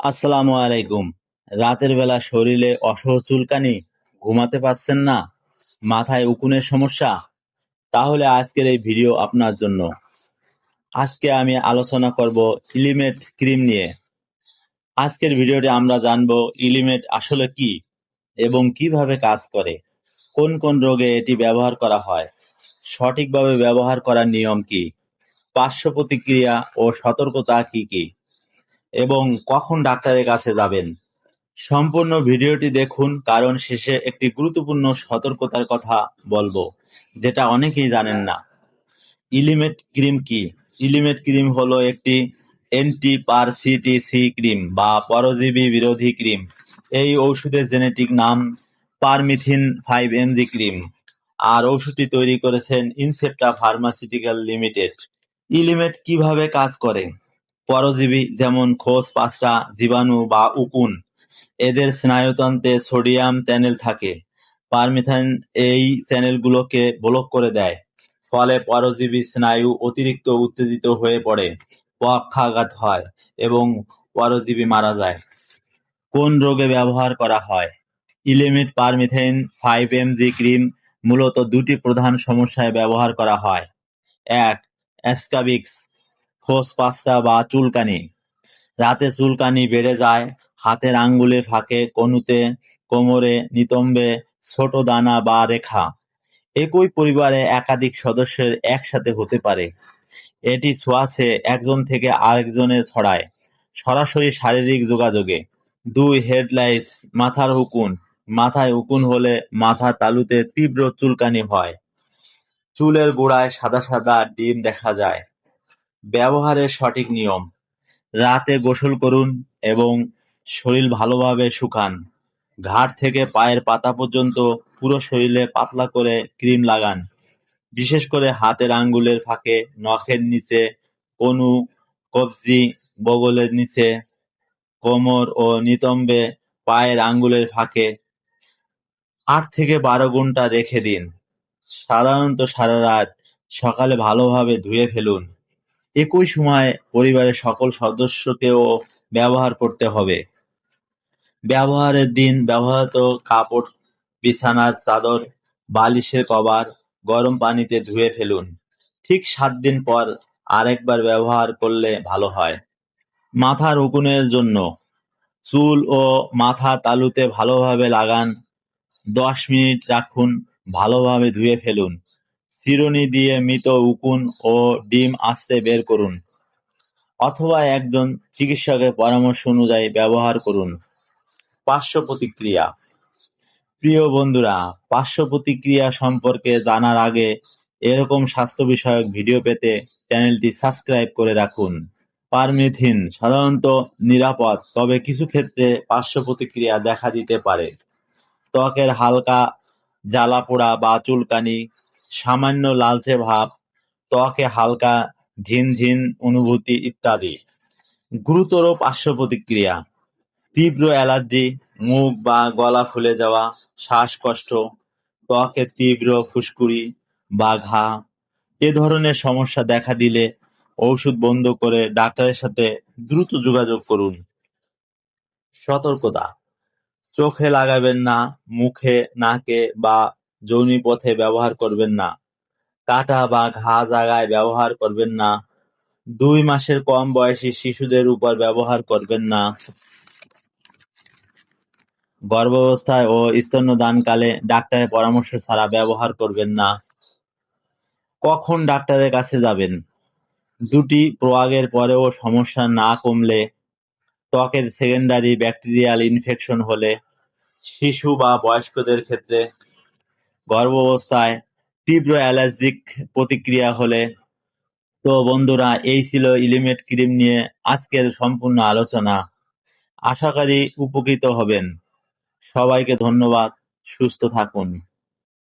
আসসালামু আলাইকুম। রাতের বেলা শরীরে অসহ্য চুলকানি, ঘুমাতে পারছেন না, মাথায় উকুনের সমস্যা? তাহলে আজকের এই ভিডিও আপনার জন্য। আজকে আমি আলোচনা করব ইলিমেট ক্রিম নিয়ে। আজকের ভিডিওতে আমরা জানবো ইলিমেট আসলে কি এবং কিভাবে কাজ করে, কোন কোন রোগে এটি ব্যবহার করা হয়, সঠিকভাবে ব্যবহার করার নিয়ম কি, পার্শ্ব প্রতিক্রিয়া ও সতর্কতা কি কি, এবং কখন ডাক্তারের কাছে যাবেন। সম্পূর্ণ ভিডিওটি দেখুন, কারণ শেষে একটি গুরুত্বপূর্ণ সতর্কতার কথা বলবো, যেটা অনেকেই জানেন না। ইলিমেট ক্রিম কি? ইলিমেট ক্রিম হলো একটি অ্যান্টি-পারসিটিসি ক্রিম বা পরজীবী বিরোধী ক্রিম। এই ঔষধের জেনেটিক নাম পারমিথিন 5mg ক্রিম, আর ওষুধটি তৈরি করেছেন ইনসেপ্টা ফার্মাসিউটিক্যাল লিমিটেড। ইলিমেট কিভাবে কাজ করে? পরজীবী যেমন খোস পাঁচটা, জীবাণু বা উকুন, এদের স্নায়ুতন্ত্রে সোডিয়াম চ্যানেল থাকে। পারমিথিন এই চ্যানেলগুলোকে ব্লক করে দেয়, ফলে পরজীবী স্নায়ু অতিরিক্ত উত্তেজিত হয়ে পড়ে, পক্ষাঘাত হয় এবং পরজীবী মারা যায়। কোন রোগে ব্যবহার করা হয়? ইলিমেট পারমিথিন 5mg ক্রিম মূলত দুটি প্রধান সমস্যায় ব্যবহার করা হয়। এক, স্ক্যাবিক্স, খোসপাঁচড়া বা চুলকানি। রাতে চুলকানি বেড়ে যায়, হাতের আঙ্গুলে ফাঁকে, কনুতে, কোমরে, নিতম্বে ছোট দানা বা রেখা। একই পরিবারে একাধিক সদস্যের একসাথে হতে পারে। এটি ছোঁয়াচে একজন থেকে আরেকজনে ছড়ায়, সরাসরি শারীরিক যোগাযোগে। দুই, হেড লাইস, মাথার উকুন। মাথায় উকুন হলে মাথার তালুতে তীব্র চুলকানি হয়, চুলের গোড়ায় সাদা সাদা ডিম দেখা যায়। ব্যবহারের সঠিক নিয়ম: রাতে গোসল করুন এবং শরীর ভালোভাবে শুকান। ঘাড় থেকে পায়ের পাতা পর্যন্ত পুরো শরীরে পাতলা করে ক্রিম লাগান, বিশেষ করে হাতের আঙ্গুলের ফাঁকে, নখের নিচে, কনু, কবজি, বগলের নিচে, কোমর ও নিতম্বে, পায়ের আঙ্গুলের ফাঁকে। 8 থেকে 12 ঘন্টা রেখে দিন, সাধারণত সারা রাত। সকালে ভালোভাবে ধুয়ে ফেলুন। একই সময়ে পরিবারের সকল সদস্যকেও ব্যবহার করতে হবে। ব্যবহারের দিন: ব্যবহৃত কাপড়, বিছানার চাদর, বালিশের কভার গরম পানিতে ধুয়ে ফেলুন। ঠিক 7 দিন পর আরেকবার ব্যবহার করলে ভালো হয়। মাথার উকুনের জন্য: চুল ও মাথা তালুতে ভালোভাবে লাগান, 10 মিনিট রাখুন, ভালোভাবে ধুয়ে ফেলুন। চিরুনি দিয়ে মৃত উকুন ও ডিম আঁচড়ে বের করুন, অথবা একজন চিকিৎসকের পরামর্শ অনুযায়ী ব্যবহার করুন। পার্শ্ব প্রতিক্রিয়া: প্রিয় বন্ধুরা, পার্শ্ব প্রতিক্রিয়া সম্পর্কে জানার আগে এরকম স্বাস্থ্য বিষয়ক ভিডিও পেতে চ্যানেলটি সাবস্ক্রাইব করে রাখুন। পারমিথিন সাধারণত নিরাপদ, তবে কিছু ক্ষেত্রে পার্শ্ব প্রতিক্রিয়া দেখা দিতে পারে। ত্বকের হালকা জ্বালা-পোড়া বা চুলকানি, সামান্য লালচে ভাব, ত্বকে হালকা ঝিনঝিন অনুভূতি ইত্যাদি। গুরুতর পার্শ্ব প্রতিক্রিয়া: তীব্র অ্যালার্জি, মুখ বা গলা ফুলে যাওয়া, শ্বাসকষ্ট, ত্বকে তীব্র ফুসকুড়ি বা ঘা। এ ধরনের সমস্যা দেখা দিলে ওষুধ বন্ধ করে ডাক্তারের সাথে দ্রুত যোগাযোগ করুন। সতর্কতা: চোখে লাগাবেন না, মুখে, নাকে বা যোনিপথে ব্যবহার করবেন না। কাটা বা ঘা জায়গায় ব্যবহার করবেন না। 2 মাসের কম বয়সী শিশুদের উপর ব্যবহার করবেন না। গর্ভাবস্থায় ও স্তন্যদানকালে ডাক্তারের পরামর্শ ছাড়া ব্যবহার করবেন না। কখন ডাক্তারের কাছে যাবেন? দুটি প্রয়োগের পরেও সমস্যা না কমলে, ত্বকের সেকেন্ডারি ব্যাকটেরিয়াল ইনফেকশন হলে, শিশু বা বয়স্কদের ক্ষেত্রে, গর্ভাবস্থায়, তীব্র অ্যালার্জিক প্রতিক্রিয়া হলে। তো বন্ধুরা, এই ছিল ইলিমেট ক্রিম নিয়ে আজকের সম্পূর্ণ আলোচনা। আশা করি উপকৃত হবেন। সবাইকে ধন্যবাদ। সুস্থ থাকুন।